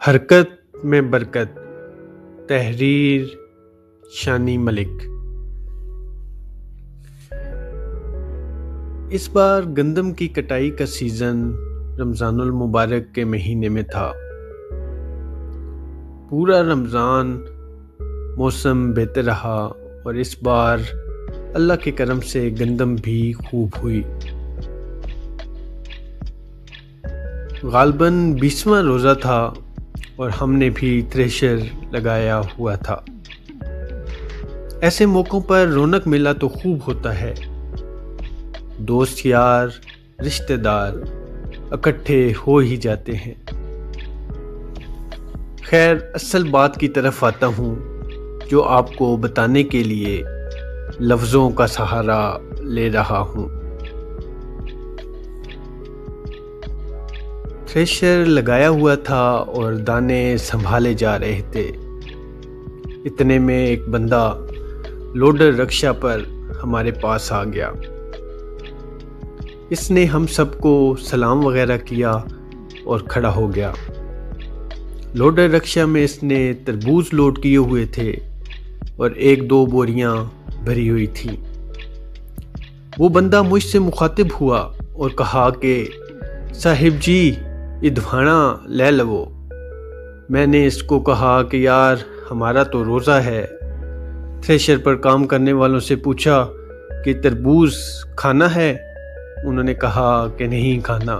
حرکت میں برکت، تحریر شانی ملک۔ اس بار گندم کی کٹائی کا سیزن رمضان المبارک کے مہینے میں تھا۔ پورا رمضان موسم بہتر رہا اور اس بار اللہ کے کرم سے گندم بھی خوب ہوئی۔ غالباً 20واں روزہ تھا اور ہم نے بھی تھریشر لگایا ہوا تھا۔ ایسے موقعوں پر رونق میلہ تو خوب ہوتا ہے، دوست یار رشتہ دار اکٹھے ہو ہی جاتے ہیں۔ خیر، اصل بات کی طرف آتا ہوں جو آپ کو بتانے کے لیے لفظوں کا سہارا لے رہا ہوں۔ تھریشر لگایا ہوا تھا اور دانے سنبھالے جا رہے تھے۔ اتنے میں ایک بندہ لوڈر رکشہ پر ہمارے پاس آ گیا۔ اس نے ہم سب کو سلام وغیرہ کیا اور کھڑا ہو گیا۔ لوڈر رکشہ میں اس نے تربوز لوڈ کیے ہوئے تھے اور 1-2 بوریاں بھری ہوئی تھیں۔ وہ بندہ مجھ سے مخاطب ہوا اور کہا کہ صاحب جی یہ دھوانا لے لو۔ میں نے اس کو کہا کہ یار ہمارا تو روزہ ہے۔ تھریشر پر کام کرنے والوں سے پوچھا کہ تربوز کھانا ہے؟ انہوں نے کہا کہ نہیں کھانا۔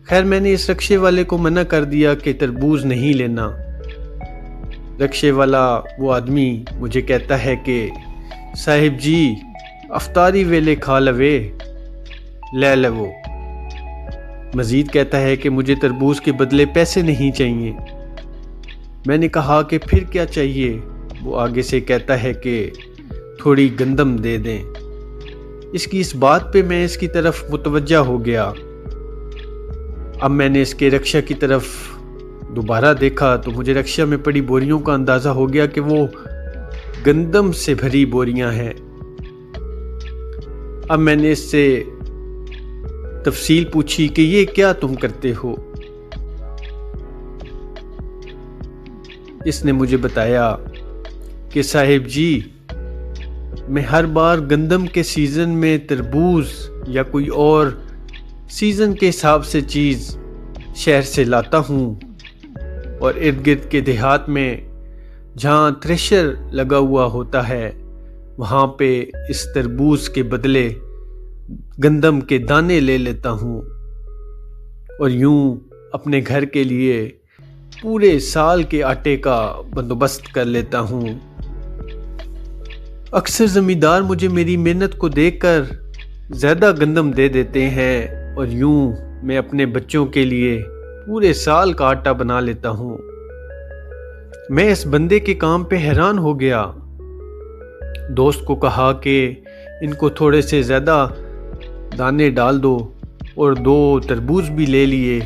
خیر، میں نے اس رکشے والے کو منع کر دیا کہ تربوز نہیں لینا۔ رکشے والا وہ آدمی مجھے کہتا ہے کہ صاحب جی افطاری ویلے کھا لوے، لے لو۔ مزید کہتا ہے کہ مجھے تربوز کے بدلے پیسے نہیں چاہیے۔ میں نے کہا کہ پھر کیا چاہیے؟ وہ آگے سے کہتا ہے کہ تھوڑی گندم دے دیں۔ اس کی اس بات پہ میں اس کی طرف متوجہ ہو گیا۔ اب میں نے اس کے رکشہ کی طرف دوبارہ دیکھا تو مجھے رکشہ میں پڑی بوریوں کا اندازہ ہو گیا کہ وہ گندم سے بھری بوریاں ہیں۔ اب میں نے اس سے تفصیل پوچھی کہ یہ کیا تم کرتے ہو؟ اس نے مجھے بتایا کہ صاحب جی میں ہر بار گندم کے سیزن میں تربوز یا کوئی اور سیزن کے حساب سے چیز شہر سے لاتا ہوں اور ارد گرد کے دیہات میں جہاں تھریشر لگا ہوا ہوتا ہے وہاں پہ اس تربوز کے بدلے گندم کے دانے لے لیتا ہوں اور یوں اپنے گھر کے لیے پورے سال کے آٹے کا بندوبست کر لیتا ہوں۔ اکثر زمیندار مجھے میری محنت کو دیکھ کر زیادہ گندم دے دیتے ہیں اور یوں میں اپنے بچوں کے لیے پورے سال کا آٹا بنا لیتا ہوں۔ میں اس بندے کے کام پہ حیران ہو گیا۔ دوست کو کہا کہ ان کو تھوڑے سے زیادہ دانے ڈال دو اور 2 تربوز بھی لے لیے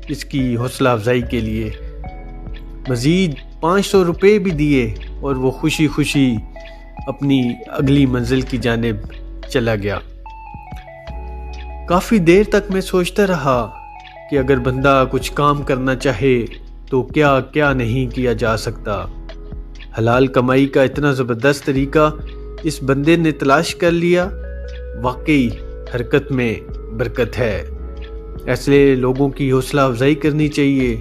اس کی حوصلہ افزائی کے لیے۔ مزید 500 روپے بھی دیے اور وہ خوشی خوشی اپنی اگلی منزل کی جانب چلا گیا۔ کافی دیر تک میں سوچتا رہا کہ اگر بندہ کچھ کام کرنا چاہے تو کیا کیا نہیں کیا جا سکتا۔ حلال کمائی کا اتنا زبردست طریقہ اس بندے نے تلاش کر لیا۔ واقعی حرکت میں برکت ہے۔ ایسے لوگوں کی حوصلہ افزائی کرنی چاہیے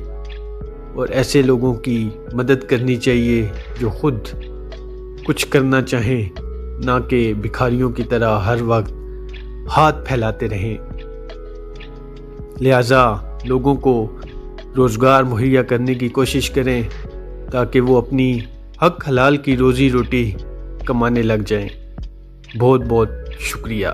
اور ایسے لوگوں کی مدد کرنی چاہیے جو خود کچھ کرنا چاہیں، نہ کہ بھکاریوں کی طرح ہر وقت ہاتھ پھیلاتے رہیں۔ لہٰذا لوگوں کو روزگار مہیا کرنے کی کوشش کریں تاکہ وہ اپنی حق حلال کی روزی روٹی کمانے لگ جائیں۔ بہت بہت شکریہ۔